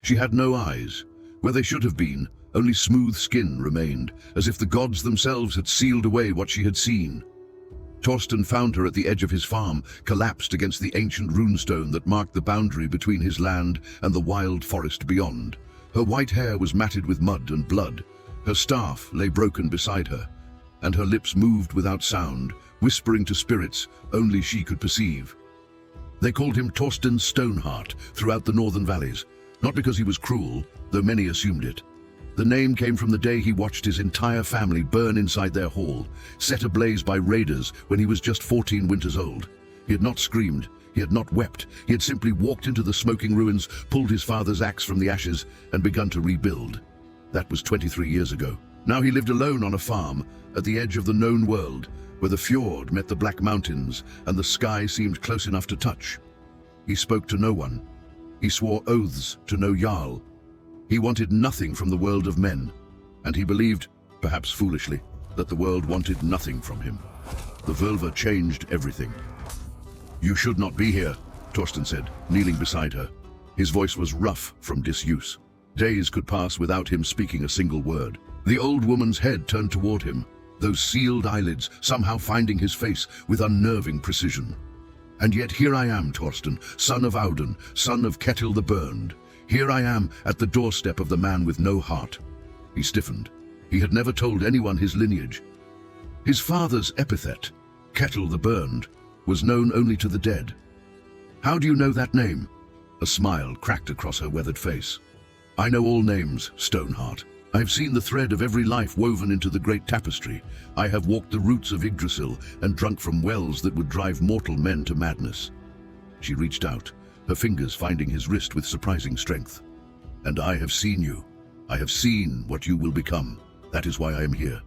She had no eyes. Where they should have been, only smooth skin remained, as if the gods themselves had sealed away what she had seen. Torsten found her at the edge of his farm, collapsed against the ancient runestone that marked the boundary between his land and the wild forest beyond. Her white hair was matted with mud and blood. Her staff lay broken beside her, and her lips moved without sound, whispering to spirits only she could perceive. They called him Torsten Stoneheart throughout the northern valleys, not because he was cruel, though many assumed it. The name came from the day he watched his entire family burn inside their hall, set ablaze by raiders when he was just 14 winters old. He had not screamed, he had not wept, he had simply walked into the smoking ruins, pulled his father's axe from the ashes, and begun to rebuild. That was 23 years ago. Now he lived alone on a farm, at the edge of the known world, where the fjord met the black mountains and the sky seemed close enough to touch. He spoke to no one. He swore oaths to no jarl. He wanted nothing from the world of men, and he believed, perhaps foolishly, that the world wanted nothing from him. The Völva changed everything. "You should not be here," Torsten said, kneeling beside her. His voice was rough from disuse. Days could pass without him speaking a single word. The old woman's head turned toward him, those sealed eyelids somehow finding his face with unnerving precision. "And yet here I am, Torsten, son of Auden, son of Ketil the Burned. Here I am at the doorstep of the man with no heart." He stiffened. He had never told anyone his lineage. His father's epithet, Ketil the Burned, was known only to the dead. "How do you know that name?" A smile cracked across her weathered face. "I know all names, Stoneheart. I have seen the thread of every life woven into the great tapestry. I have walked the routes of Yggdrasil and drunk from wells that would drive mortal men to madness." She reached out, her fingers finding his wrist with surprising strength. "And I have seen you. I have seen what you will become. That is why I am here."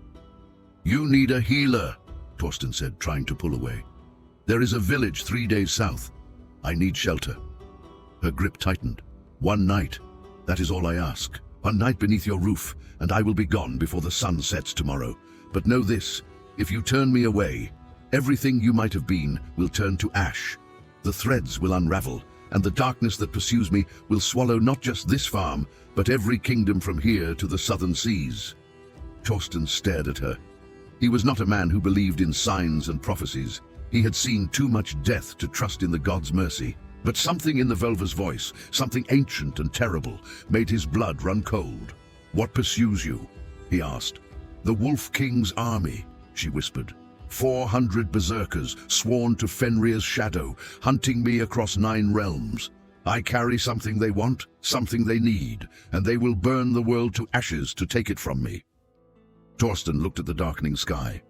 "You need a healer," Torsten said, trying to pull away. "There is a village 3 days south. I need shelter." Her grip tightened. "One night. That is all I ask. One night beneath your roof, and I will be gone before the sun sets tomorrow. But know this, if you turn me away, everything you might have been will turn to ash. The threads will unravel, and the darkness that pursues me will swallow not just this farm, but every kingdom from here to the southern seas." Torsten stared at her. He was not a man who believed in signs and prophecies. He had seen too much death to trust in the gods' mercy. But something in the Völva's voice, something ancient and terrible, made his blood run cold. "What pursues you?" he asked. "The Wolf King's army," she whispered. 400 berserkers, sworn to Fenrir's shadow, hunting me across 9 realms. I carry something they want, something they need, and they will burn the world to ashes to take it from me." Torsten looked at the darkening sky.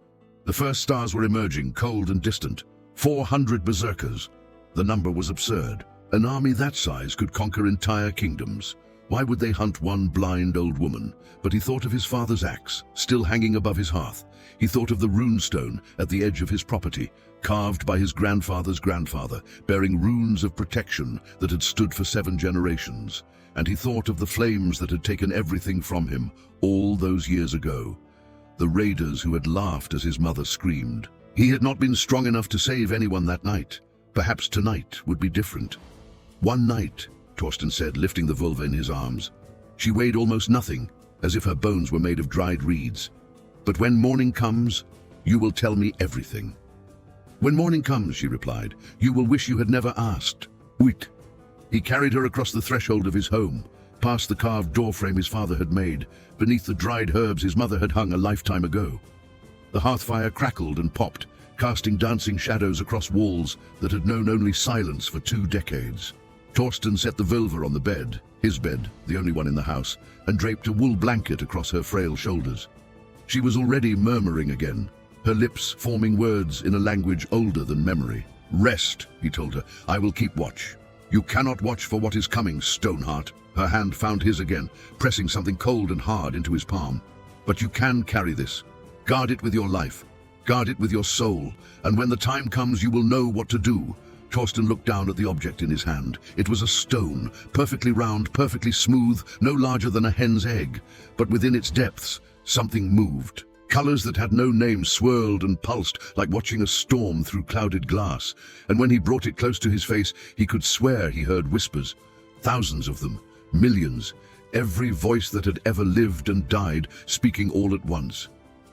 The first stars were emerging, cold and distant. 400 berserkers. The number was absurd. An army that size could conquer entire kingdoms. Why would they hunt one blind old woman? But he thought of his father's axe, still hanging above his hearth. He thought of the runestone at the edge of his property, carved by his grandfather's grandfather, bearing runes of protection that had stood for 7 generations. And he thought of the flames that had taken everything from him all those years ago. The raiders who had laughed as his mother screamed. He had not been strong enough to save anyone that night. Perhaps tonight would be different. "One night," Torsten said, lifting the Völva in his arms. She weighed almost nothing, as if her bones were made of dried reeds. "But when morning comes, you will tell me everything." "When morning comes," she replied, "you will wish you had never asked." Uit. He carried her across the threshold of his home, past the carved doorframe his father had made, beneath the dried herbs his mother had hung a lifetime ago. The hearthfire crackled and popped, casting dancing shadows across walls that had known only silence for 2 decades. Torsten set the Völva on the bed, his bed, the only one in the house, and draped a wool blanket across her frail shoulders. She was already murmuring again, her lips forming words in a language older than memory. "Rest," he told her. "I will keep watch. You cannot watch for what is coming, Stoneheart." Her hand found his again, pressing something cold and hard into his palm. "But you can carry this. Guard it with your life. Guard it with your soul, and when the time comes you will know what to do." Torsten looked down at the object in his hand. It was a stone, perfectly round, perfectly smooth, no larger than a hen's egg. But within its depths, something moved. Colors that had no name swirled and pulsed like watching a storm through clouded glass. And when he brought it close to his face, he could swear he heard whispers. Thousands of them, Millions, every voice that had ever lived and died, speaking all at once.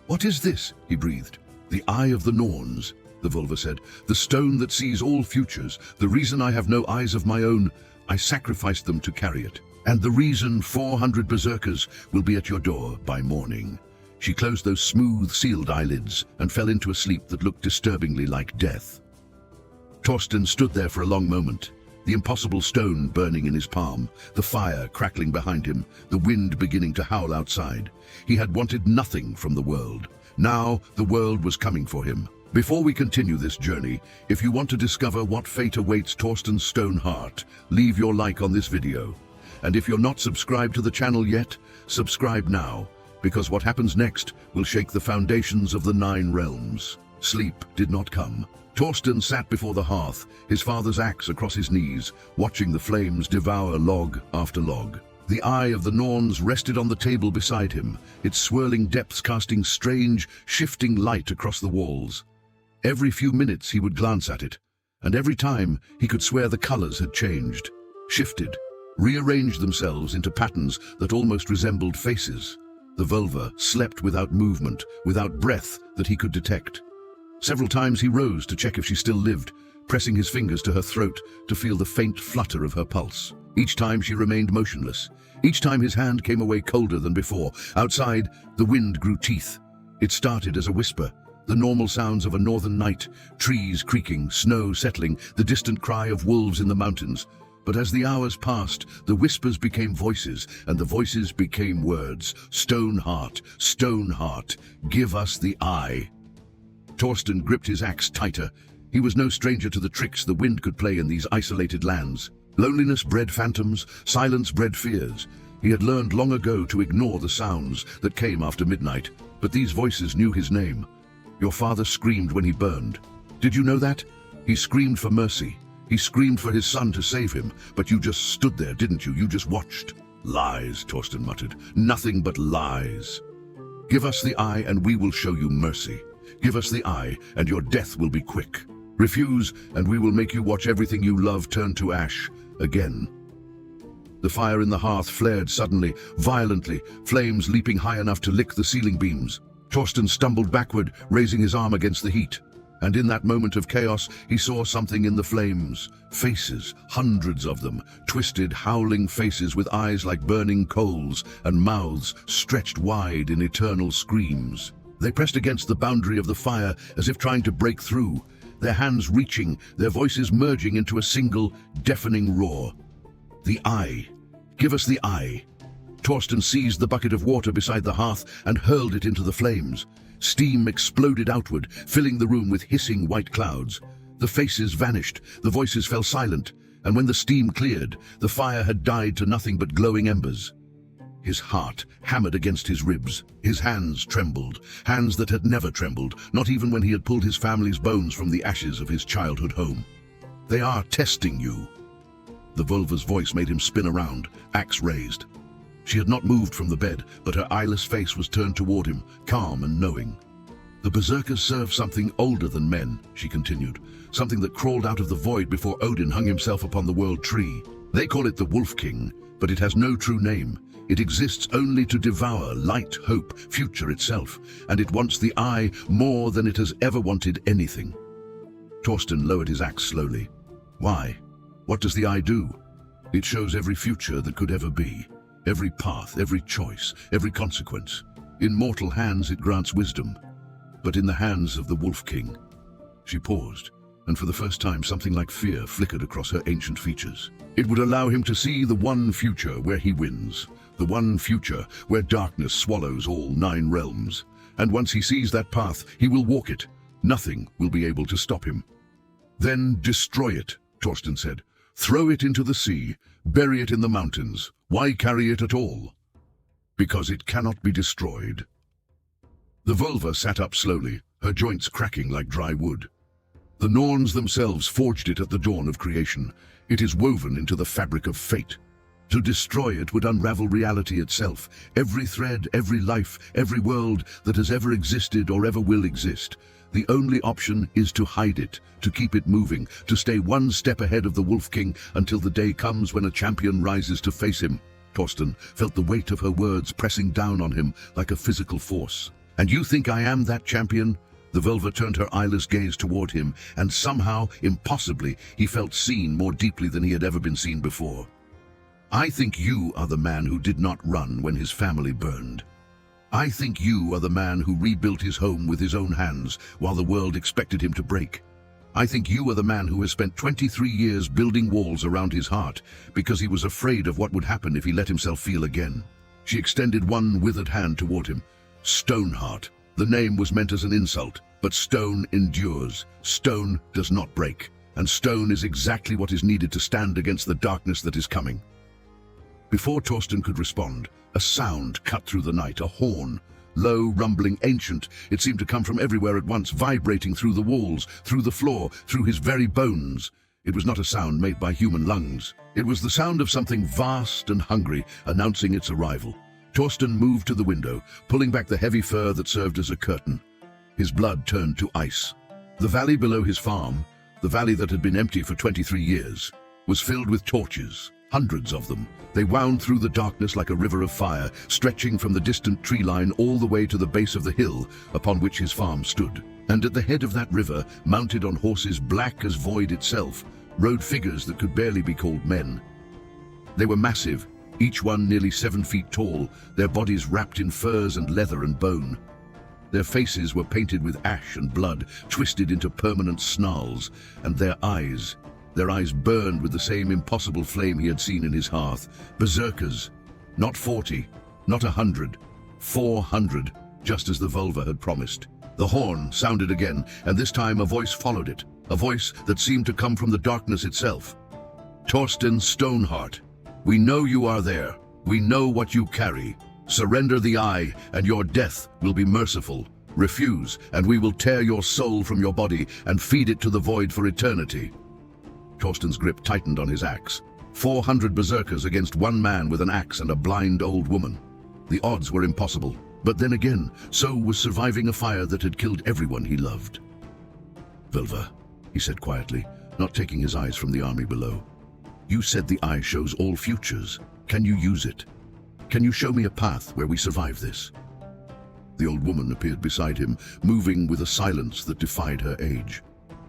"What is this?" he breathed. "The Eye of the Norns," the Völva said. "The stone that sees all futures. The reason I have no eyes of my own, I sacrificed them to carry it. And the reason 400 berserkers will be at your door by morning." She closed those smooth, sealed eyelids and fell into a sleep that looked disturbingly like death. Torsten stood there for a long moment, the impossible stone burning in his palm, the fire crackling behind him, the wind beginning to howl outside. He had wanted nothing from the world. Now the world was coming for him. Before we continue this journey, if you want to discover what fate awaits Torsten's stone heart, leave your like on this video. And if you're not subscribed to the channel yet, subscribe now, because what happens next will shake the foundations of the 9 realms. Sleep did not come. Torsten sat before the hearth, his father's axe across his knees, watching the flames devour log after log. The Eye of the Norns rested on the table beside him, its swirling depths casting strange, shifting light across the walls. Every few minutes he would glance at it, and every time he could swear the colors had changed, shifted, rearranged themselves into patterns that almost resembled faces. The Völva slept without movement, without breath that he could detect. Several times he rose to check if she still lived, pressing his fingers to her throat to feel the faint flutter of her pulse. Each time she remained motionless. Each time his hand came away colder than before. Outside, the wind grew teeth. It started as a whisper, the normal sounds of a northern night, trees creaking, snow settling, the distant cry of wolves in the mountains. But as the hours passed, the whispers became voices, and the voices became words. Stone heart, give us the eye. Torsten gripped his axe tighter. He was no stranger to the tricks the wind could play in these isolated lands. Loneliness bred phantoms, silence bred fears. He had learned long ago to ignore the sounds that came after midnight, but these voices knew his name. Your father screamed when he burned. Did you know that? He screamed for mercy. He screamed for his son to save him, but you just stood there, didn't you? You just watched. Lies, Torsten muttered. Nothing but lies. Give us the eye and we will show you mercy. Give us the eye and your death will be quick. Refuse and we will make you watch everything you love turn to ash again. The fire in the hearth flared suddenly, violently, flames leaping high enough to lick the ceiling beams. Torsten stumbled backward, raising his arm against the heat. And in that moment of chaos, he saw something in the flames. Faces, hundreds of them, twisted, howling faces with eyes like burning coals and mouths stretched wide in eternal screams. They pressed against the boundary of the fire as if trying to break through, their hands reaching, their voices merging into a single, deafening roar. The eye. Give us the eye. Torsten seized the bucket of water beside the hearth and hurled it into the flames. Steam exploded outward, filling the room with hissing white clouds. The faces vanished, the voices fell silent, and when the steam cleared, the fire had died to nothing but glowing embers. His heart hammered against his ribs. His hands trembled, hands that had never trembled, not even when he had pulled his family's bones from the ashes of his childhood home. They are testing you. The Völva's voice made him spin around, axe raised. She had not moved from the bed, but her eyeless face was turned toward him, calm and knowing. The Berserkers serve something older than men, she continued, something that crawled out of the void before Odin hung himself upon the world tree. They call it the Wolf King, but it has no true name. It exists only to devour light, hope, future itself, and it wants the eye more than it has ever wanted anything. Torsten lowered his axe slowly. Why? What does the eye do? It shows every future that could ever be. Every path, every choice, every consequence. In mortal hands it grants wisdom, but in the hands of the Wolf King. She paused, and for the first time something like fear flickered across her ancient features. It would allow him to see the one future where he wins, the one future where darkness swallows all 9 realms. And once he sees that path, he will walk it. Nothing will be able to stop him. Then destroy it, Torsten said. Throw it into the sea, bury it in the mountains. Why carry it at all? Because it cannot be destroyed. The Völva sat up slowly, her joints cracking like dry wood. The Norns themselves forged it at the dawn of creation. It is woven into the fabric of fate. To destroy it would unravel reality itself, every thread, every life, every world that has ever existed or ever will exist. The only option is to hide it, to keep it moving, to stay one step ahead of the Wolf King until the day comes when a champion rises to face him. Torsten felt the weight of her words pressing down on him like a physical force. "And you think I am that champion?" The Völva turned her eyeless gaze toward him, and somehow, impossibly, he felt seen more deeply than he had ever been seen before. "I think you are the man who did not run when his family burned. I think you are the man who rebuilt his home with his own hands while the world expected him to break. I think you are the man who has spent 23 years building walls around his heart because he was afraid of what would happen if he let himself feel again." She extended one withered hand toward him. "Stoneheart." The name was meant as an insult, but stone endures. Stone does not break, and stone is exactly what is needed to stand against the darkness that is coming. Before Torsten could respond, a sound cut through the night, a horn. Low, rumbling, ancient, it seemed to come from everywhere at once, vibrating through the walls, through the floor, through his very bones. It was not a sound made by human lungs. It was the sound of something vast and hungry, announcing its arrival. Torsten moved to the window, pulling back the heavy fur that served as a curtain. His blood turned to ice. The valley below his farm, the valley that had been empty for 23 years, was filled with torches. Hundreds of them. They wound through the darkness like a river of fire, stretching from the distant tree line all the way to the base of the hill upon which his farm stood. And at the head of that river, mounted on horses black as void itself, rode figures that could barely be called men. They were massive, each one nearly 7 feet tall, their bodies wrapped in furs and leather and bone. Their faces were painted with ash and blood, twisted into permanent snarls, and their eyes burned with the same impossible flame he had seen in his hearth. Berserkers. Not 40, not 100, 400, just as the Völva had promised. The horn sounded again, and this time a voice followed it, a voice that seemed to come from the darkness itself. "Torsten Stoneheart, we know you are there. We know what you carry. Surrender the eye, and your death will be merciful. Refuse, and we will tear your soul from your body and feed it to the void for eternity." Torsten's grip tightened on his axe. 400 berserkers against one man with an axe and a blind old woman. The odds were impossible, but then again, so was surviving a fire that had killed everyone he loved. "Völva," he said quietly, not taking his eyes from the army below. "You said the eye shows all futures. Can you use it? Can you show me a path where we survive this?" The old woman appeared beside him, moving with a silence that defied her age.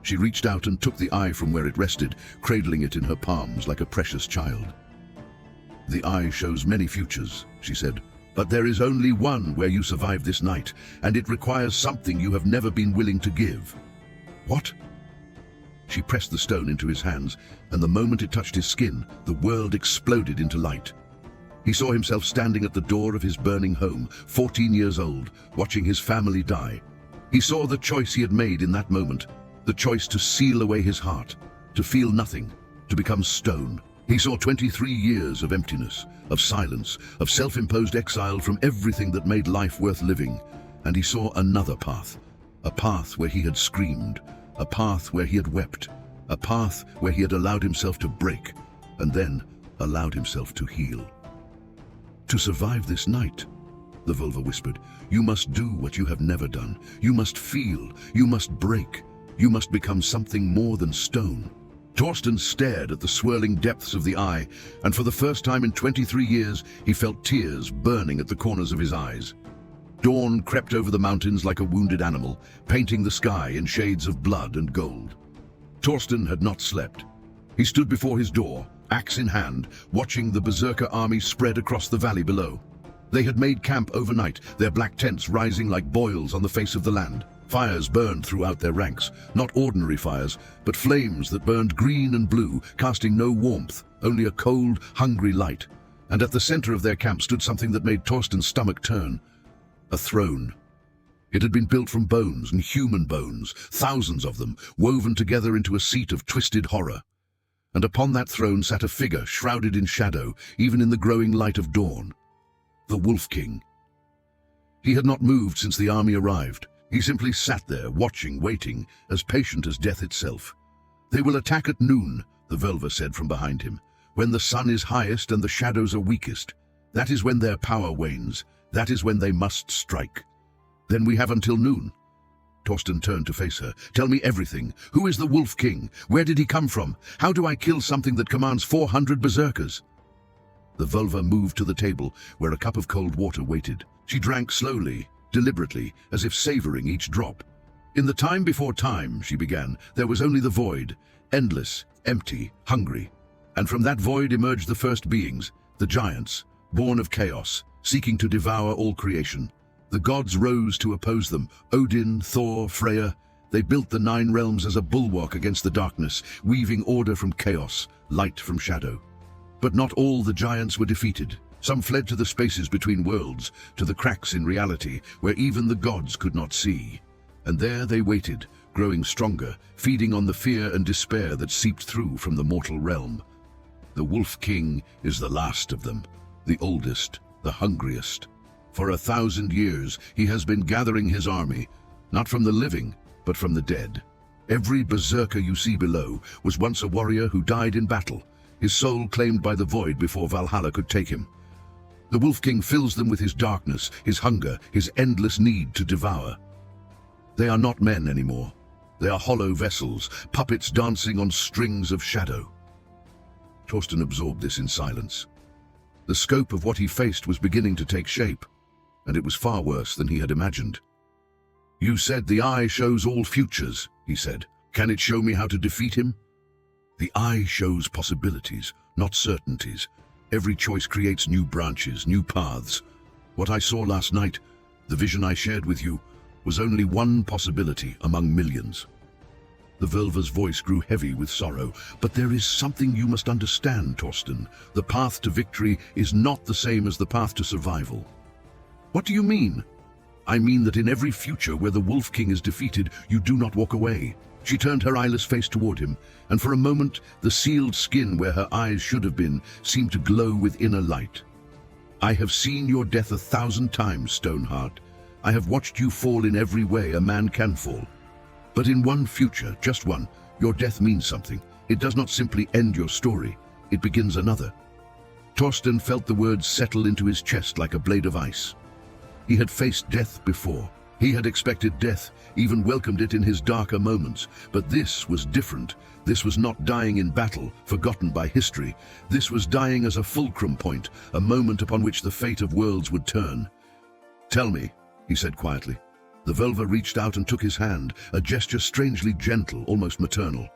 She reached out and took the eye from where it rested, cradling it in her palms like a precious child. "The eye shows many futures," she said, "but there is only one where you survive this night, and it requires something you have never been willing to give." "What?" She pressed the stone into his hands, and the moment it touched his skin, the world exploded into light. He saw himself standing at the door of his burning home, 14 years old, watching his family die. He saw the choice he had made in that moment, the choice to seal away his heart, to feel nothing, to become stone. He saw 23 years of emptiness, of silence, of self-imposed exile from everything that made life worth living. And he saw another path, a path where he had screamed, a path where he had wept, a path where he had allowed himself to break, and then allowed himself to heal. "To survive this night," the Völva whispered, "you must do what you have never done. You must feel, you must break. You must become something more than stone." Torsten stared at the swirling depths of the eye, and for the first time in 23 years, he felt tears burning at the corners of his eyes. Dawn crept over the mountains like a wounded animal, painting the sky in shades of blood and gold. Torsten had not slept. He stood before his door, axe in hand, watching the Berserker army spread across the valley below. They had made camp overnight, their black tents rising like boils on the face of the land. Fires burned throughout their ranks, not ordinary fires, but flames that burned green and blue, casting no warmth, only a cold, hungry light. And at the center of their camp stood something that made Torsten's stomach turn. A throne. It had been built from bones and human bones, thousands of them, woven together into a seat of twisted horror. And upon that throne sat a figure shrouded in shadow, even in the growing light of dawn. The Wolf King. He had not moved since the army arrived. He simply sat there, watching, waiting, as patient as death itself. "They will attack at noon," the Völva said from behind him. "When the sun is highest and the shadows are weakest. That is when their power wanes. That is when they must strike. Then we have until noon." Torsten turned to face her. "Tell me everything. Who is the Wolf King? Where did he come from? How do I kill something that commands 400 berserkers?" The Völva moved to the table, where a cup of cold water waited. She drank slowly, deliberately, as if savoring each drop. "In the time before time," she began, "there was only the void, endless, empty, hungry. And from that void emerged the first beings, the giants, born of chaos, seeking to devour all creation. The gods rose to oppose them, Odin, Thor, Freya. They built the 9 realms as a bulwark against the darkness, weaving order from chaos, light from shadow. But not all the giants were defeated. Some fled to the spaces between worlds, to the cracks in reality, where even the gods could not see. And there they waited, growing stronger, feeding on the fear and despair that seeped through from the mortal realm. The Wolf King is the last of them, the oldest, the hungriest. For 1,000 years he has been gathering his army, not from the living, but from the dead. Every berserker you see below was once a warrior who died in battle, his soul claimed by the void before Valhalla could take him. The Wolf King fills them with his darkness, his hunger, his endless need to devour. They are not men anymore. They are hollow vessels, puppets dancing on strings of shadow. Torsten absorbed this in silence. The scope of what he faced was beginning to take shape, and it was far worse than he had imagined. "You said the eye shows all futures," he said. "Can it show me how to defeat him?" "The eye shows possibilities, not certainties. Every choice creates new branches, new paths. What I saw last night, the vision I shared with you, was only one possibility among millions." The Völva's voice grew heavy with sorrow. "But there is something you must understand, Torsten. The path to victory is not the same as the path to survival." "What do you mean?" "I mean that in every future where the Wolf King is defeated, you do not walk away." She turned her eyeless face toward him, and for a moment the sealed skin where her eyes should have been seemed to glow with inner light. "I have seen your death 1,000 times, Stoneheart. I have watched you fall in every way a man can fall. But in one future, just one, your death means something. It does not simply end your story, it begins another." Torsten felt the words settle into his chest like a blade of ice. He had faced death before. He had expected death, even welcomed it in his darker moments. But this was different. This was not dying in battle, forgotten by history. This was dying as a fulcrum point, a moment upon which the fate of worlds would turn. "Tell me," he said quietly. The Völva reached out and took his hand, a gesture strangely gentle, almost maternal.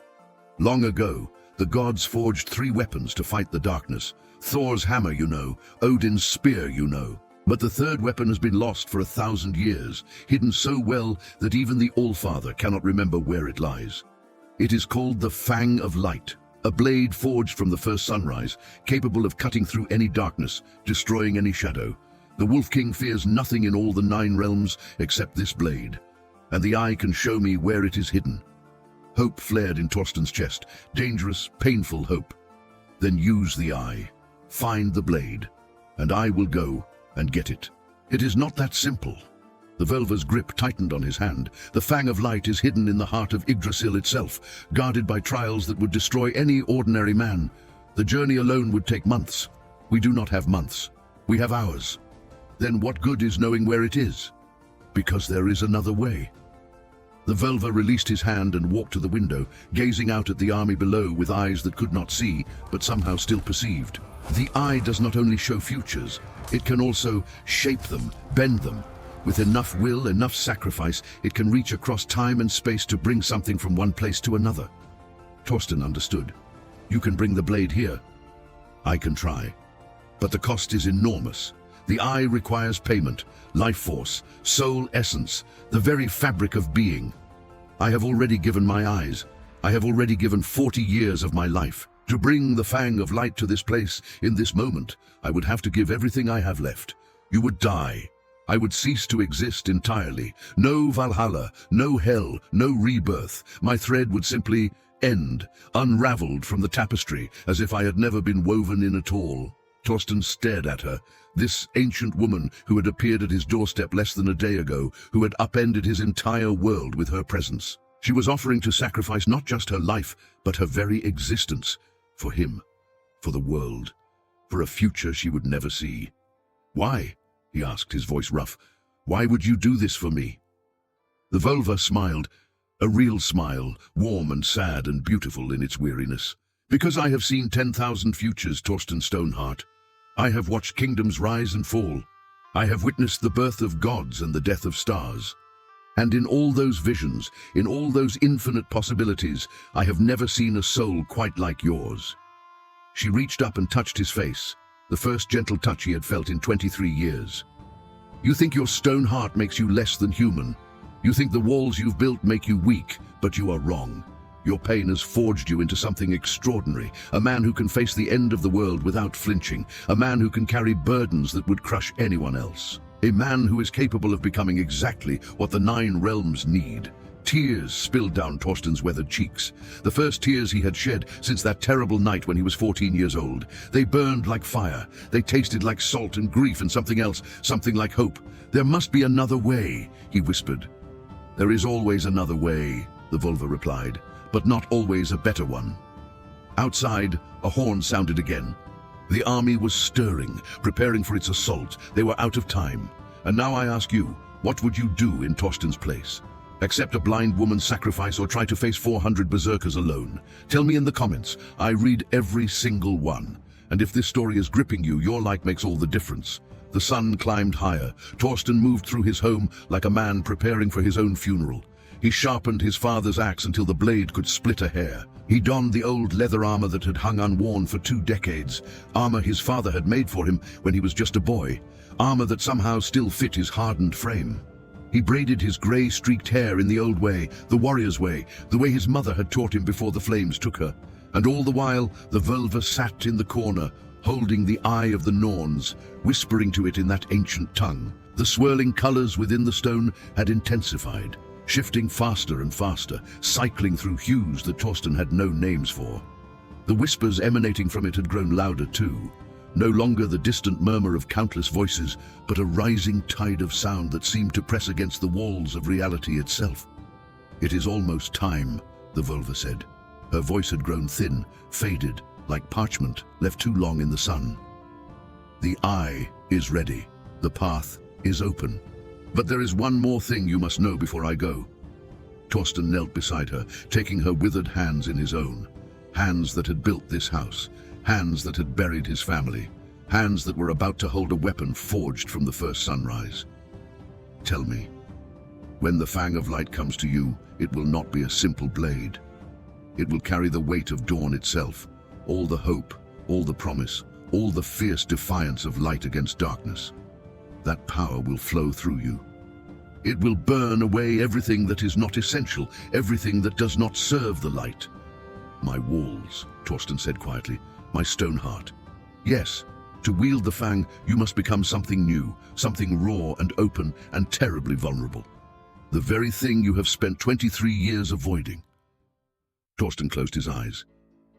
"Long ago, the gods forged 3 weapons to fight the darkness. Thor's hammer, you know, Odin's spear, you know. But the 3rd weapon has been lost for 1,000 years, hidden so well that even the Allfather cannot remember where it lies. It is called the Fang of Light, a blade forged from the first sunrise, capable of cutting through any darkness, destroying any shadow. The Wolf King fears nothing in all the 9 realms except this blade, and the eye can show me where it is hidden." Hope flared in Torsten's chest, dangerous, painful hope. "Then use the eye, find the blade, and I will go and get it." "It is not that simple." The Völva's grip tightened on his hand. "The Fang of Light is hidden in the heart of Yggdrasil itself, guarded by trials that would destroy any ordinary man. The journey alone would take months. We do not have months. We have hours. Then what good is knowing where it is? Because there is another way." The Völva released his hand and walked to the window, gazing out at the army below with eyes that could not see, but somehow still perceived. The eye does not only show futures, it can also shape them, bend them. With enough will, enough sacrifice, it can reach across time and space to bring something from one place to another. Torsten understood. "You can bring the blade here. I can try. But the cost is enormous. The eye requires payment, life force, soul essence, the very fabric of being. I have already given my eyes. I have already given 40 years of my life. To bring the Fang of Light to this place, in this moment, I would have to give everything I have left. You would die. I would cease to exist entirely. No Valhalla, no hell, no rebirth. My thread would simply end, unraveled from the tapestry, as if I had never been woven in at all." Torsten stared at her. This ancient woman who had appeared at his doorstep less than a day ago, who had upended his entire world with her presence. She was offering to sacrifice not just her life, but her very existence. For him, for the world, for a future she would never see. "Why?" he asked, his voice rough. "Why would you do this for me?" The Völva smiled, a real smile, warm and sad and beautiful in its weariness. Because I have seen 10,000 futures, Torsten Stoneheart. I have watched kingdoms rise and fall. I have witnessed the birth of gods and the death of stars. And in all those visions, in all those infinite possibilities, I have never seen a soul quite like yours. She reached up and touched his face, the first gentle touch he had felt in 23 years. You think your stone heart makes you less than human. You think the walls you've built make you weak, but you are wrong. Your pain has forged you into something extraordinary, a man who can face the end of the world without flinching, a man who can carry burdens that would crush anyone else. A man who is capable of becoming exactly what the 9 realms need. Tears spilled down Torsten's weathered cheeks. The first tears he had shed since that terrible night when he was 14 years old. They burned like fire. They tasted like salt and grief and something else, something like hope. There must be another way, he whispered. There is always another way, the Völva replied, but not always a better one. Outside, a horn sounded again. The army was stirring, preparing for its assault. They were out of time. And now I ask you, what would you do in Torsten's place? Accept a blind woman's sacrifice or try to face 400 berserkers alone? Tell me in the comments. I read every single one. And if this story is gripping you, your like makes all the difference. The sun climbed higher. Torsten moved through his home like a man preparing for his own funeral. He sharpened his father's axe until the blade could split a hair. He donned the old leather armor that had hung unworn for 2 decades, armor his father had made for him when he was just a boy, armor that somehow still fit his hardened frame. He braided his grey-streaked hair in the old way, the warrior's way, the way his mother had taught him before the flames took her. And all the while, the Völva sat in the corner, holding the eye of the Norns, whispering to it in that ancient tongue. The swirling colors within the stone had intensified, shifting faster and faster, cycling through hues that Torsten had no names for. The whispers emanating from it had grown louder too, no longer the distant murmur of countless voices, but a rising tide of sound that seemed to press against the walls of reality itself. It is almost time, the Völva said. Her voice had grown thin, faded, like parchment left too long in the sun. The eye is ready. The path is open. But there is one more thing you must know before I go. Torsten knelt beside her, taking her withered hands in his own. Hands that had built this house. Hands that had buried his family. Hands that were about to hold a weapon forged from the first sunrise. Tell me, when the Fang of Light comes to you, it will not be a simple blade. It will carry the weight of dawn itself, all the hope, all the promise, all the fierce defiance of light against darkness. That power will flow through you. It will burn away everything that is not essential, everything that does not serve the light. My walls, Torsten said quietly, my stone heart. Yes, to wield the Fang, you must become something new, something raw and open and terribly vulnerable. The very thing you have spent 23 years avoiding. Torsten closed his eyes.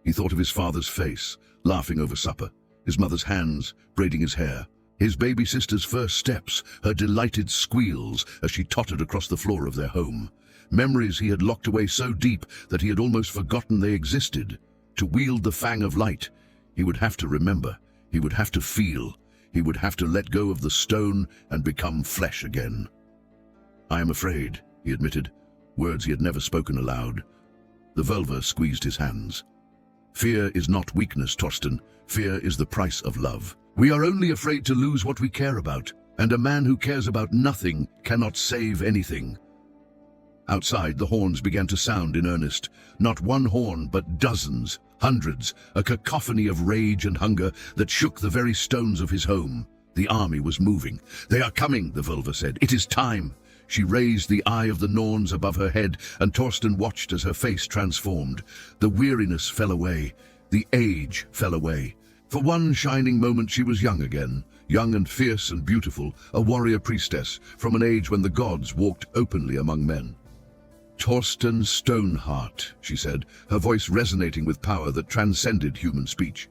He thought of his father's face, laughing over supper, his mother's hands, braiding his hair, his baby sister's first steps, her delighted squeals as she tottered across the floor of their home. Memories he had locked away so deep that he had almost forgotten they existed. To wield the Fang of Light, he would have to remember, he would have to feel, he would have to let go of the stone and become flesh again. I am afraid, he admitted, words he had never spoken aloud. The Völva squeezed his hands. Fear is not weakness, Torsten. Fear is the price of love. We are only afraid to lose what we care about, and a man who cares about nothing cannot save anything. Outside, the horns began to sound in earnest. Not one horn, but dozens, hundreds, a cacophony of rage and hunger that shook the very stones of his home. The army was moving. They are coming, the Völva said. It is time. She raised the eye of the Norns above her head, and Torsten watched as her face transformed. The weariness fell away. The age fell away. For one shining moment she was young again, young and fierce and beautiful, a warrior priestess from an age when the gods walked openly among men. Torsten Stoneheart, she said, her voice resonating with power that transcended human speech.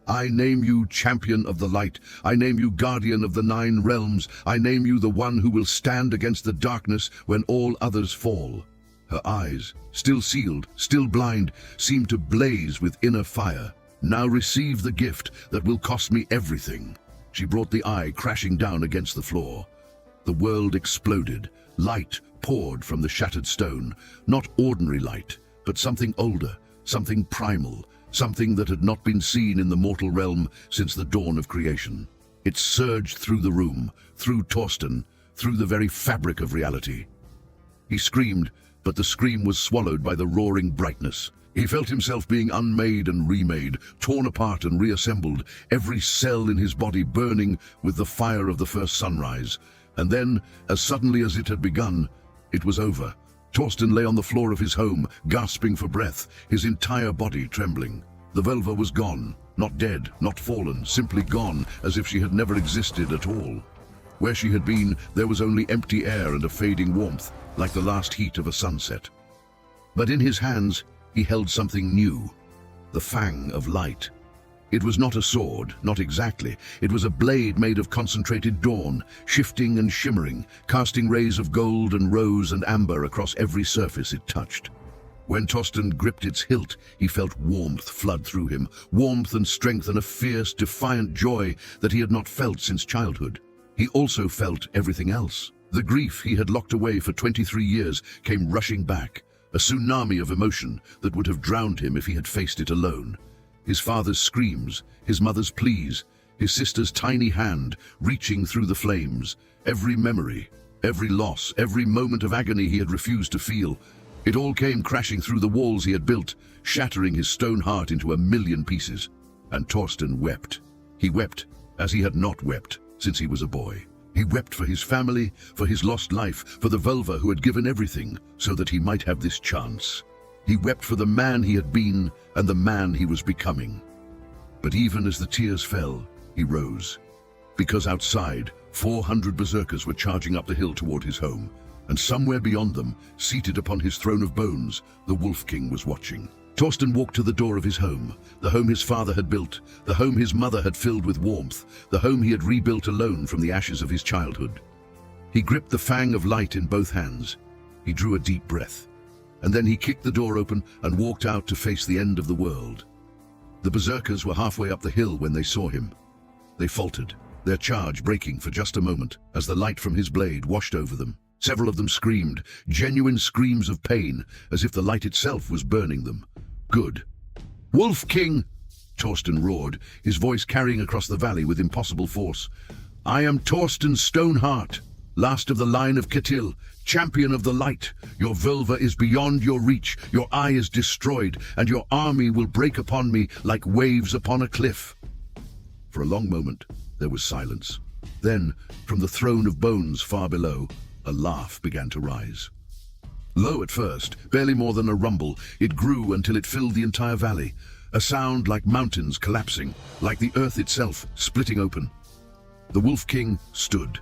I name you champion of the light. I name you guardian of the 9 realms. I name you the one who will stand against the darkness when all others fall. Her eyes, still sealed, still blind, seemed to blaze with inner fire. Now receive the gift that will cost me everything. She brought the eye crashing down against the floor. The world exploded. Light poured from the shattered stone, not ordinary light, but something older, something primal, something that had not been seen in the mortal realm since the dawn of creation. It surged through the room, through Torsten, through the very fabric of reality. He screamed, but the scream was swallowed by the roaring brightness. He felt himself being unmade and remade, torn apart and reassembled, every cell in his body burning with the fire of the first sunrise. And then, as suddenly as it had begun, it was over. Torsten lay on the floor of his home, gasping for breath, his entire body trembling. The Völva was gone, not dead, not fallen, simply gone, as if she had never existed at all. Where she had been, there was only empty air and a fading warmth, like the last heat of a sunset. But in his hands, he held something new, the Fang of Light. It was not a sword, not exactly. It was a blade made of concentrated dawn, shifting and shimmering, casting rays of gold and rose and amber across every surface it touched. When Torsten gripped its hilt, he felt warmth flood through him, warmth and strength and a fierce, defiant joy that he had not felt since childhood. He also felt everything else. The grief he had locked away for 23 years came rushing back, a tsunami of emotion that would have drowned him if he had faced it alone. His father's screams, his mother's pleas, his sister's tiny hand reaching through the flames, every memory, every loss, every moment of agony he had refused to feel. It all came crashing through the walls he had built, shattering his stone heart into a million pieces. And Torsten wept. He wept as he had not wept since he was a boy. He wept for his family, for his lost life, for the Völva who had given everything so that he might have this chance. He wept for the man he had been and the man he was becoming. But even as the tears fell, he rose. Because outside, 400 berserkers were charging up the hill toward his home, and somewhere beyond them, seated upon his throne of bones, the Wolf King was watching. Torsten walked to the door of his home, the home his father had built, the home his mother had filled with warmth, the home he had rebuilt alone from the ashes of his childhood. He gripped the Fang of Light in both hands. He drew a deep breath, and then he kicked the door open and walked out to face the end of the world. The berserkers were halfway up the hill when they saw him. They faltered, their charge breaking for just a moment as the light from his blade washed over them. Several of them screamed, genuine screams of pain, as if the light itself was burning them. Good. "Wolf King!" Torsten roared, his voice carrying across the valley with impossible force. "I am Torsten Stoneheart, last of the line of Ketil, champion of the light. Your Völva is beyond your reach, your eye is destroyed, and your army will break upon me like waves upon a cliff." For a long moment, there was silence. Then, from the throne of bones far below, a laugh began to rise. Low at first, barely more than a rumble, it grew until it filled the entire valley, a sound like mountains collapsing, like the earth itself splitting open. The Wolf King stood.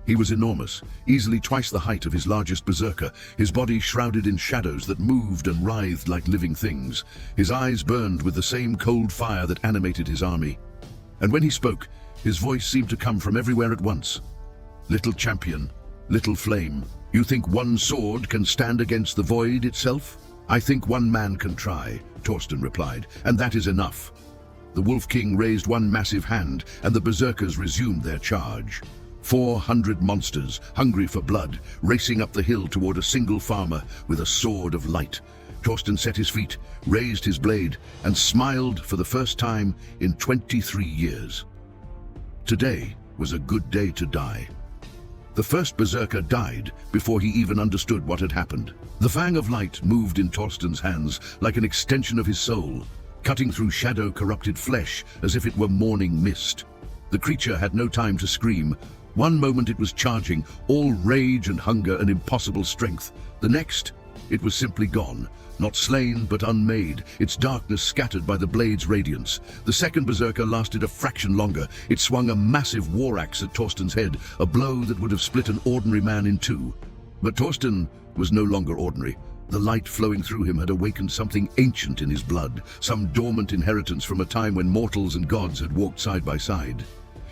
He was enormous, easily twice the height of his largest berserker, his body shrouded in shadows that moved and writhed like living things. His eyes burned with the same cold fire that animated his army. And when he spoke, his voice seemed to come from everywhere at once. "Little champion, little flame, you think one sword can stand against the void itself? I think one man can try," Torsten replied, "and that is enough." The Wolf King raised one massive hand, and the berserkers resumed their charge. 400 monsters, hungry for blood, racing up the hill toward a single farmer with a sword of light. Torsten set his feet, raised his blade, and smiled for the first time in 23 years. Today was a good day to die. The first berserker died before he even understood what had happened. The Fang of Light moved in Torsten's hands like an extension of his soul, cutting through shadow-corrupted flesh as if it were morning mist. The creature had no time to scream. One moment it was charging, all rage and hunger and impossible strength. The next, it was simply gone, not slain but unmade, its darkness scattered by the blade's radiance. The second berserker lasted a fraction longer. It swung a massive war axe at Torsten's head, a blow that would have split an ordinary man in two. But Torsten was no longer ordinary. The light flowing through him had awakened something ancient in his blood, some dormant inheritance from a time when mortals and gods had walked side by side.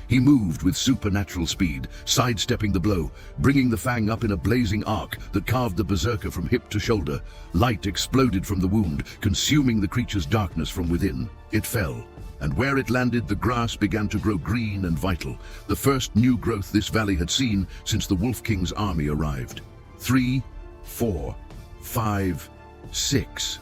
He moved with supernatural speed, sidestepping the blow, bringing the Fang up in a blazing arc that carved the berserker from hip to shoulder. Light exploded from the wound, consuming the creature's darkness from within. It fell, and where it landed, the grass began to grow green and vital, the first new growth this valley had seen since the Wolf King's army arrived. 3, 4, 5, 6.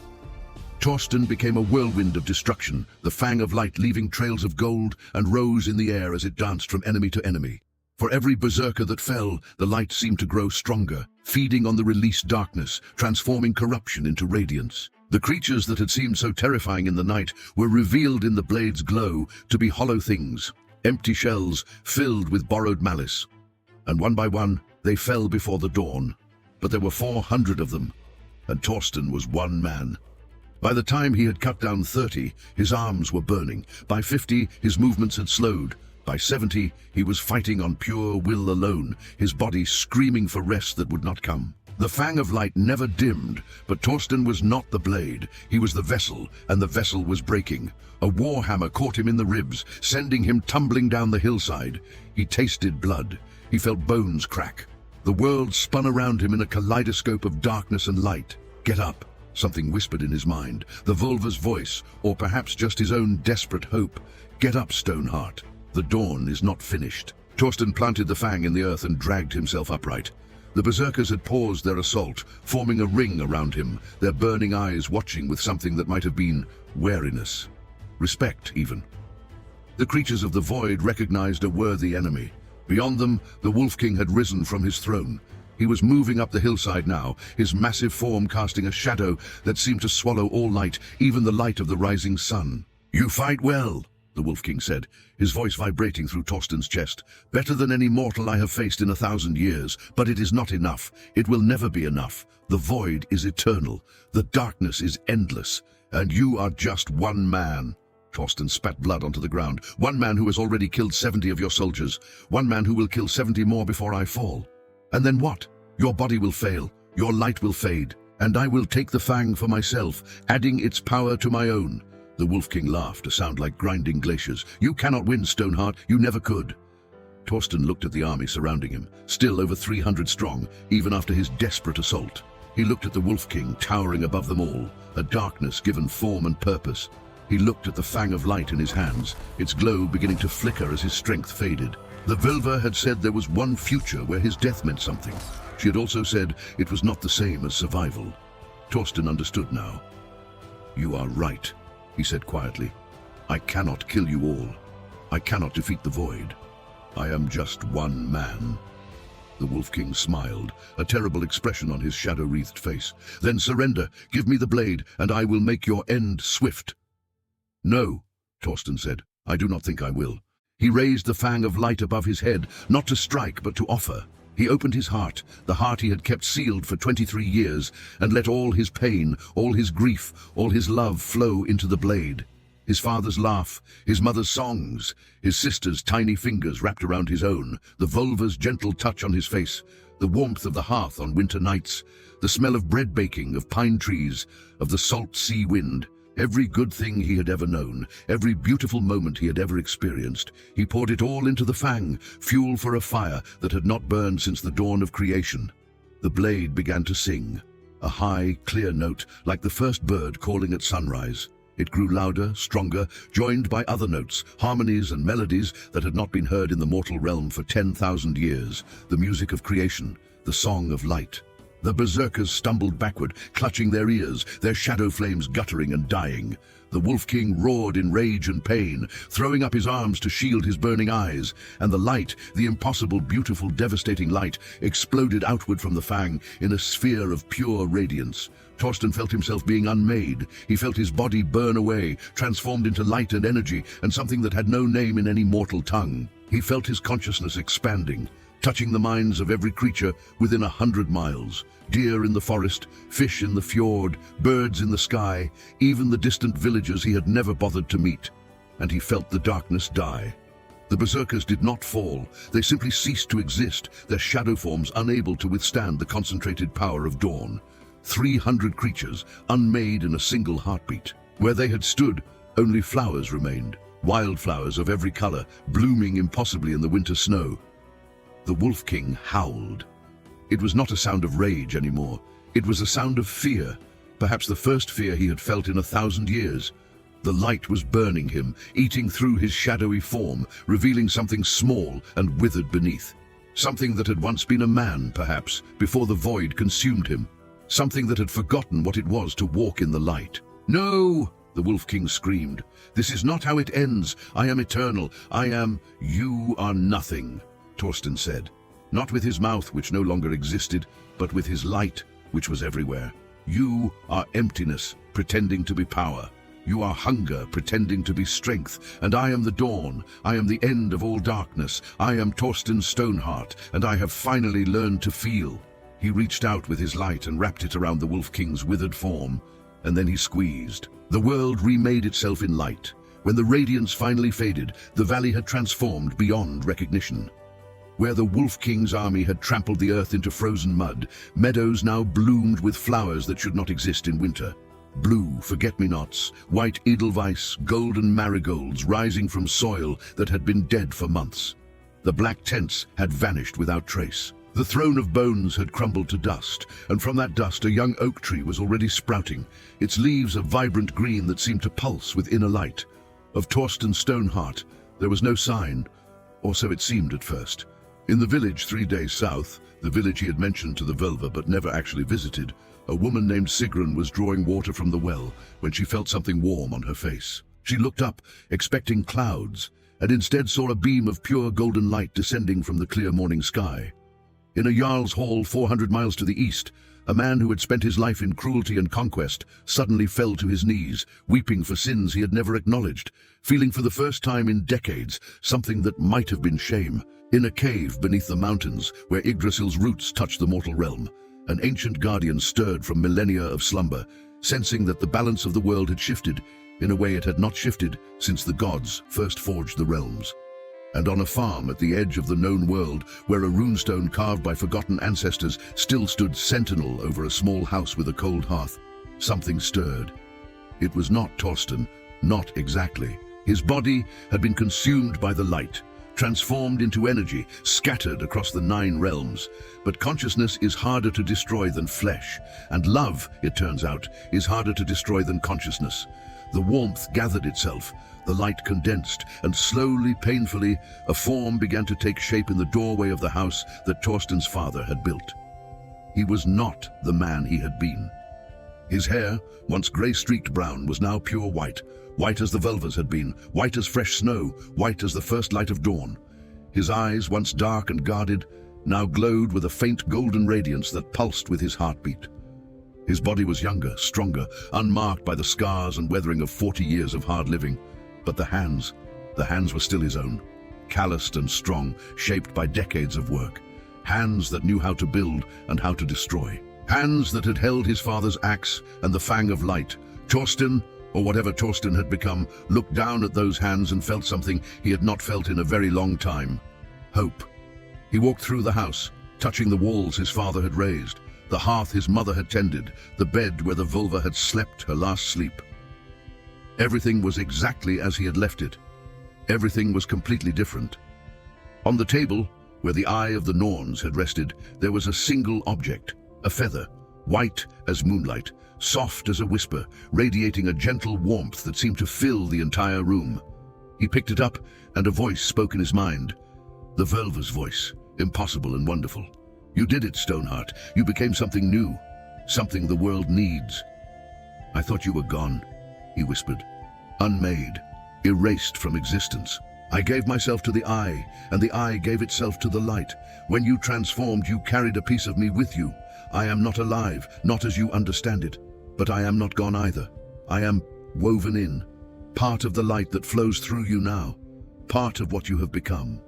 Torsten became a whirlwind of destruction, the Fang of Light leaving trails of gold and rose in the air as it danced from enemy to enemy. For every berserker that fell, the light seemed to grow stronger, feeding on the released darkness, transforming corruption into radiance. The creatures that had seemed so terrifying in the night were revealed in the blade's glow to be hollow things, empty shells filled with borrowed malice. And one by one, they fell before the dawn. But there were 400 of them, and Torsten was one man. By the time he had cut down 30, his arms were burning. By 50, his movements had slowed. By 70, he was fighting on pure will alone, his body screaming for rest that would not come. The Fang of Light never dimmed, but Torsten was not the blade. He was the vessel, and the vessel was breaking. A warhammer caught him in the ribs, sending him tumbling down the hillside. He tasted blood. He felt bones crack. The world spun around him in a kaleidoscope of darkness and light. "Get up," something whispered in his mind. The Völva's voice, or perhaps just his own desperate hope. "Get up, Stoneheart. The dawn is not finished." Torsten planted the fang in the earth and dragged himself upright. The Berserkers had paused their assault, forming a ring around him, their burning eyes watching with something that might have been wariness. Respect, even. The creatures of the void recognized a worthy enemy. Beyond them, the Wolf King had risen from his throne. He was moving up the hillside now, his massive form casting a shadow that seemed to swallow all light, even the light of the rising sun. "You fight well," the Wolf King said, his voice vibrating through Torsten's chest. "Better than any mortal I have faced in 1,000 years, but it is not enough. It will never be enough. The void is eternal. The darkness is endless. And you are just one man." Torsten spat blood onto the ground. "One man who has already killed 70 of your soldiers. One man who will kill 70 more before I fall. And then what? Your body will fail. Your light will fade. And I will take the fang for myself, adding its power to my own." The Wolf King laughed, a sound like grinding glaciers. "You cannot win, Stoneheart. You never could." Torsten looked at the army surrounding him, still over 300 strong, even after his desperate assault. He looked at the Wolf King towering above them all, a darkness given form and purpose. He looked at the Fang of Light in his hands, its glow beginning to flicker as his strength faded. The Völva had said there was one future where his death meant something. She had also said it was not the same as survival. Torsten understood now. "You are right," he said quietly. "I cannot kill you all. I cannot defeat the void. I am just one man." The Wolf King smiled, a terrible expression on his shadow-wreathed face. "Then surrender, give me the blade, and I will make your end swift." "No," Torsten said. "I do not think I will." He raised the Fang of Light above his head, not to strike but to offer. He opened his heart, the heart he had kept sealed for 23 years, and let all his pain, all his grief, all his love flow into the blade. His father's laugh, his mother's songs, his sister's tiny fingers wrapped around his own, the Völva's gentle touch on his face, the warmth of the hearth on winter nights, the smell of bread baking, of pine trees, of the salt sea wind. Every good thing he had ever known, every beautiful moment he had ever experienced, he poured it all into the fang, fuel for a fire that had not burned since the dawn of creation. The blade began to sing, a high, clear note like the first bird calling at sunrise. It grew louder, stronger, joined by other notes, harmonies and melodies that had not been heard in the mortal realm for 10,000 years, the music of creation, the song of light. The Berserkers stumbled backward, clutching their ears, their shadow flames guttering and dying. The Wolf King roared in rage and pain, throwing up his arms to shield his burning eyes, and the light, the impossible, beautiful, devastating light, exploded outward from the fang in a sphere of pure radiance. Torsten felt himself being unmade. He felt his body burn away, transformed into light and energy, and something that had no name in any mortal tongue. He felt his consciousness expanding, touching the minds of every creature within 100 miles. Deer in the forest, fish in the fjord, birds in the sky, even the distant villagers he had never bothered to meet. And he felt the darkness die. The Berserkers did not fall. They simply ceased to exist, their shadow forms unable to withstand the concentrated power of dawn. 300 creatures, unmade in a single heartbeat. Where they had stood, only flowers remained, wildflowers of every color, blooming impossibly in the winter snow. The Wolf King howled. It was not a sound of rage anymore. It was a sound of fear, perhaps the first fear he had felt in 1,000 years. The light was burning him, eating through his shadowy form, revealing something small and withered beneath. Something that had once been a man, perhaps, before the void consumed him. Something that had forgotten what it was to walk in the light. "No!" the Wolf King screamed. "This is not how it ends. I am eternal. I am—" "You are nothing," Torsten said. Not with his mouth, which no longer existed, but with his light, which was everywhere. "You are emptiness, pretending to be power. You are hunger, pretending to be strength, and I am the dawn. I am the end of all darkness. I am Torsten Stoneheart, and I have finally learned to feel." He reached out with his light and wrapped it around the Wolf King's withered form, and then he squeezed. The world remade itself in light. When the radiance finally faded, the valley had transformed beyond recognition. Where the Wolf King's army had trampled the earth into frozen mud, meadows now bloomed with flowers that should not exist in winter. Blue forget-me-nots, white edelweiss, golden marigolds rising from soil that had been dead for months. The black tents had vanished without trace. The throne of bones had crumbled to dust, and from that dust a young oak tree was already sprouting, its leaves a vibrant green that seemed to pulse with inner light. Of Torsten Stoneheart there was no sign, or so it seemed at first. In the village 3 days south, the village he had mentioned to the Völva but never actually visited, a woman named Sigrun was drawing water from the well when she felt something warm on her face. She looked up, expecting clouds, and instead saw a beam of pure golden light descending from the clear morning sky. In a Jarl's hall 400 miles to the east, a man who had spent his life in cruelty and conquest suddenly fell to his knees, weeping for sins he had never acknowledged, feeling for the first time in decades something that might have been shame. In a cave beneath the mountains, where Yggdrasil's roots touched the mortal realm, an ancient guardian stirred from millennia of slumber, sensing that the balance of the world had shifted in a way it had not shifted since the gods first forged the realms. And on a farm at the edge of the known world, where a runestone carved by forgotten ancestors still stood sentinel over a small house with a cold hearth, something stirred. It was not Torsten, not exactly. His body had been consumed by the light, transformed into energy, scattered across the 9 realms. But consciousness is harder to destroy than flesh, and love, it turns out, is harder to destroy than consciousness. The warmth gathered itself, the light condensed, and slowly, painfully, a form began to take shape in the doorway of the house that Torsten's father had built. He was not the man he had been. His hair, once grey-streaked brown, was now pure white, white as the Völva's had been, white as fresh snow, white as the first light of dawn. His eyes, once dark and guarded, now glowed with a faint golden radiance that pulsed with his heartbeat. His body was younger, stronger, unmarked by the scars and weathering of 40 years of hard living. But the hands were still his own, calloused and strong, shaped by decades of work. Hands that knew how to build and how to destroy. Hands that had held his father's axe and the Fang of Light. Torsten, or whatever Torsten had become, looked down at those hands and felt something he had not felt in a very long time. Hope. He walked through the house, touching the walls his father had raised, the hearth his mother had tended, the bed where the Völva had slept her last sleep. Everything was exactly as he had left it. Everything was completely different. On the table, where the eye of the Norns had rested, there was a single object, a feather, white as moonlight, soft as a whisper, radiating a gentle warmth that seemed to fill the entire room. He picked it up, and a voice spoke in his mind. The Völva's voice, impossible and wonderful. "You did it, Stoneheart. You became something new, something the world needs." "I thought you were gone," he whispered. "Unmade, erased from existence. I gave myself to the eye, and the eye gave itself to the light. When you transformed, you carried a piece of me with you. I am not alive, not as you understand it, but I am not gone either. I am woven in, part of the light that flows through you now, part of what you have become."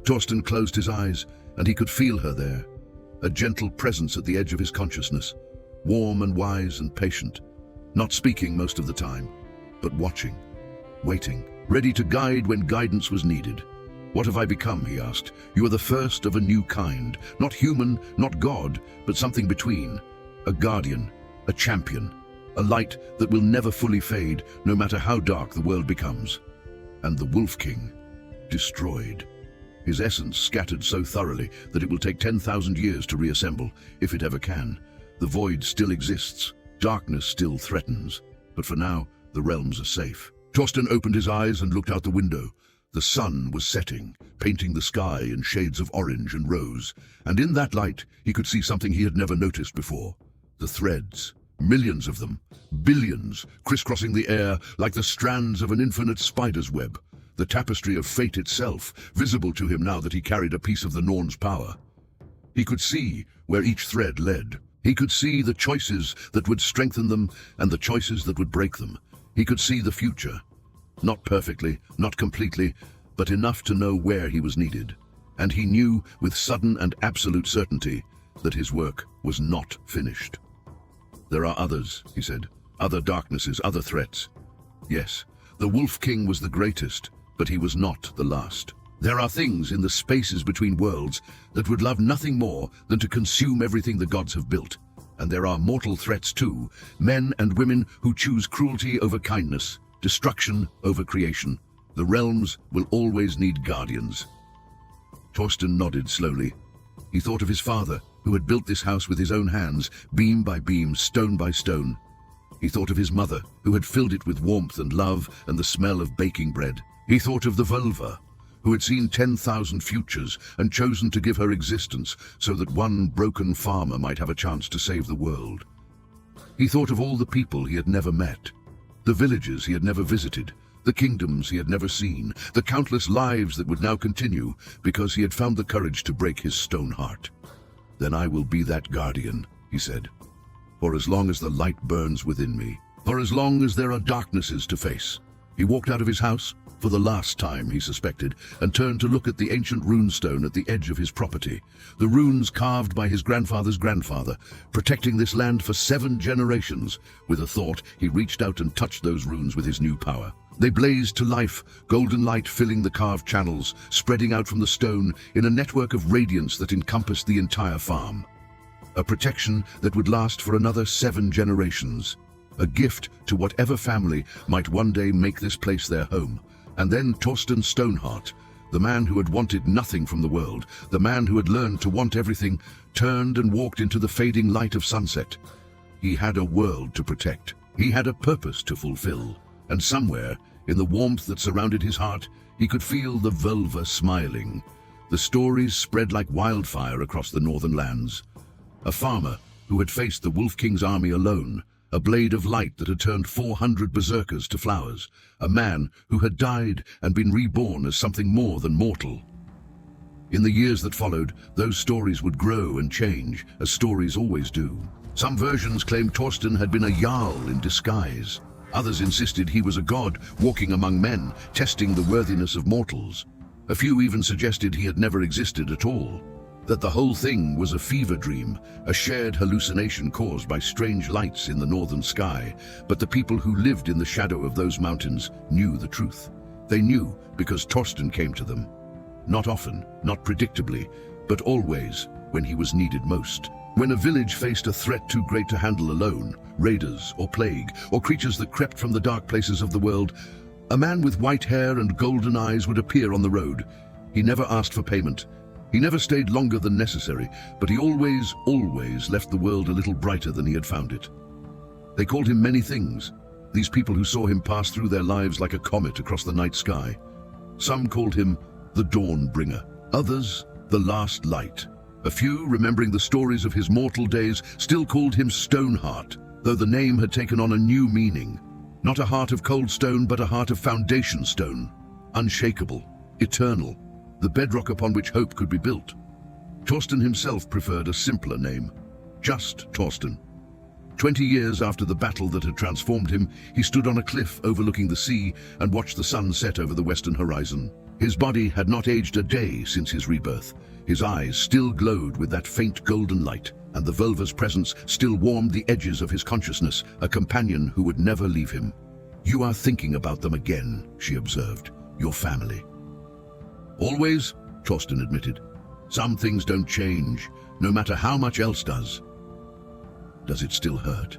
Torsten closed his eyes, and he could feel her there, a gentle presence at the edge of his consciousness, warm and wise and patient, not speaking most of the time, but watching, waiting, ready to guide when guidance was needed. "What have I become?" he asked. "You are the first of a new kind, not human, not God, but something between. A guardian, a champion, a light that will never fully fade, no matter how dark the world becomes." And the Wolf King, destroyed. His essence scattered so thoroughly that it will take 10,000 years to reassemble, if it ever can. The void still exists, darkness still threatens, but for now, the realms are safe. Torsten opened his eyes and looked out the window. The sun was setting, painting the sky in shades of orange and rose, and in that light he could see something he had never noticed before. The threads, millions of them, billions, crisscrossing the air like the strands of an infinite spider's web. The tapestry of fate itself, visible to him now that he carried a piece of the Norns' power. He could see where each thread led. He could see the choices that would strengthen them and the choices that would break them. He could see the future. Not perfectly, not completely, but enough to know where he was needed. And he knew with sudden and absolute certainty that his work was not finished. There are others, he said, other darknesses, other threats. Yes, the Wolf King was the greatest, but he was not the last. There are things in the spaces between worlds that would love nothing more than to consume everything the gods have built. And there are mortal threats too, men and women who choose cruelty over kindness, destruction over creation. The realms will always need guardians. Torsten nodded slowly. He thought of his father, who had built this house with his own hands, beam by beam, stone by stone. He thought of his mother, who had filled it with warmth and love and the smell of baking bread. He thought of the Völva, who had seen 10,000 futures and chosen to give her existence so that one broken farmer might have a chance to save the world. He thought of all the people he had never met, the villages he had never visited, the kingdoms he had never seen, the countless lives that would now continue because he had found the courage to break his stone heart. Then I will be that guardian, he said, for as long as the light burns within me, for as long as there are darknesses to face. He walked out of his house, for the last time, he suspected, and turned to look at the ancient runestone at the edge of his property, the runes carved by his grandfather's grandfather, protecting this land for 7 generations. With a thought, he reached out and touched those runes with his new power. They blazed to life, golden light filling the carved channels, spreading out from the stone in a network of radiance that encompassed the entire farm. A protection that would last for another 7 generations. A gift to whatever family might one day make this place their home. And then Torsten Stoneheart, the man who had wanted nothing from the world, the man who had learned to want everything, turned and walked into the fading light of sunset. He had a world to protect. He had a purpose to fulfill. And somewhere, in the warmth that surrounded his heart, he could feel the Völva smiling. The stories spread like wildfire across the northern lands. A farmer who had faced the Wolf King's army alone, a blade of light that had turned 400 berserkers to flowers, a man who had died and been reborn as something more than mortal. In the years that followed, those stories would grow and change, as stories always do. Some versions claimed Torsten had been a Jarl in disguise. Others insisted he was a god walking among men, testing the worthiness of mortals. A few even suggested he had never existed at all, that the whole thing was a fever dream, a shared hallucination caused by strange lights in the northern sky. But the people who lived in the shadow of those mountains knew the truth. They knew because Torsten came to them. Not often, not predictably, but always when he was needed most. When a village faced a threat too great to handle alone, raiders or plague, or creatures that crept from the dark places of the world, a man with white hair and golden eyes would appear on the road. He never asked for payment. He never stayed longer than necessary, but he always left the world a little brighter than he had found it. They called him many things, these people who saw him pass through their lives like a comet across the night sky. Some called him the Dawn Bringer, others the Last Light. A few, remembering the stories of his mortal days, still called him Stoneheart, though the name had taken on a new meaning. Not a heart of cold stone, but a heart of foundation stone, unshakable, eternal, the bedrock upon which hope could be built. Torsten himself preferred a simpler name, just Torsten. 20 years after the battle that had transformed him, he stood on a cliff overlooking the sea and watched the sun set over the western horizon. His body had not aged a day since his rebirth. His eyes still glowed with that faint golden light, and the Völva's presence still warmed the edges of his consciousness, a companion who would never leave him. "You are thinking about them again," she observed. "Your family." "Always," Torsten admitted. "Some things don't change, no matter how much else does." Does it still hurt?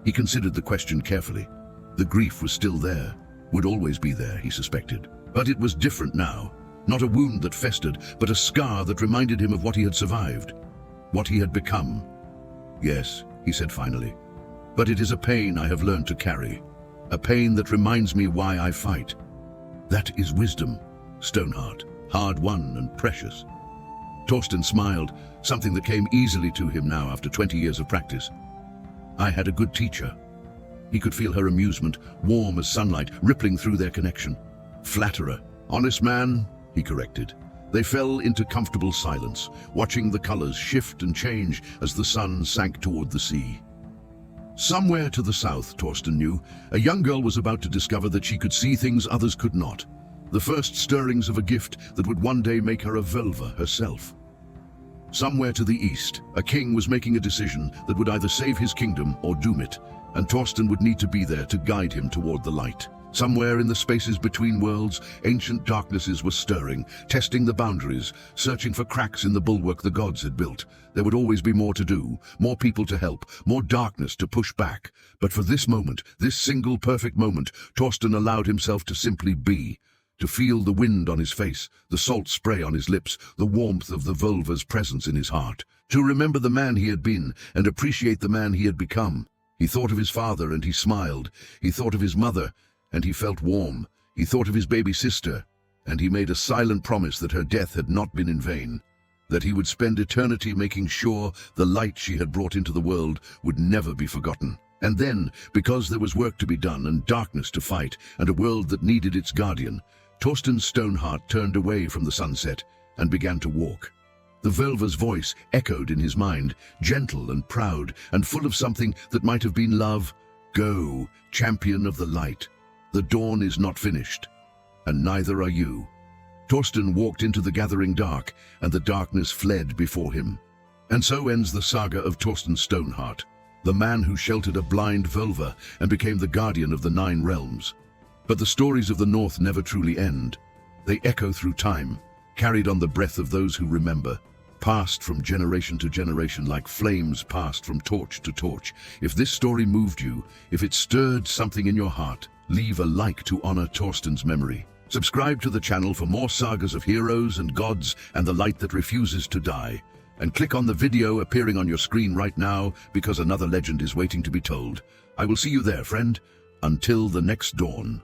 He considered the question carefully. The grief was still there, would always be there, he suspected. But it was different now. Not a wound that festered, but a scar that reminded him of what he had survived, what he had become. "Yes," he said finally. "But it is a pain I have learned to carry, a pain that reminds me why I fight." That is wisdom, Stoneheart, hard-won and precious. Torsten smiled, something that came easily to him now after 20 years of practice. I had a good teacher. He could feel her amusement, warm as sunlight, rippling through their connection. Flatterer, honest man, he corrected. They fell into comfortable silence, watching the colors shift and change as the sun sank toward the sea. Somewhere to the south, Torsten knew, a young girl was about to discover that she could see things others could not. The first stirrings of a gift that would one day make her a Völva herself. Somewhere to the east, a king was making a decision that would either save his kingdom or doom it, and Torsten would need to be there to guide him toward the light. Somewhere in the spaces between worlds, ancient darknesses were stirring, testing the boundaries, searching for cracks in the bulwark the gods had built. There would always be more to do, more people to help, more darkness to push back. But for this moment, this single perfect moment, Torsten allowed himself to simply be. To feel the wind on his face, the salt spray on his lips, the warmth of the Völva's presence in his heart. To remember the man he had been and appreciate the man he had become. He thought of his father and he smiled. He thought of his mother and he felt warm. He thought of his baby sister and he made a silent promise that her death had not been in vain. That he would spend eternity making sure the light she had brought into the world would never be forgotten. And then, because there was work to be done and darkness to fight and a world that needed its guardian, Torsten Stoneheart turned away from the sunset and began to walk. The Völva's voice echoed in his mind, gentle and proud and full of something that might have been love. Go, champion of the light. The dawn is not finished, and neither are you. Torsten walked into the gathering dark, and the darkness fled before him. And so ends the saga of Torsten Stoneheart, the man who sheltered a blind Völva and became the guardian of the 9 realms. But the stories of the North never truly end. They echo through time, carried on the breath of those who remember, passed from generation to generation like flames passed from torch to torch. If this story moved you, if it stirred something in your heart, leave a like to honor Torsten's memory. Subscribe to the channel for more sagas of heroes and gods and the light that refuses to die. And click on the video appearing on your screen right now because another legend is waiting to be told. I will see you there, friend. Until the next dawn.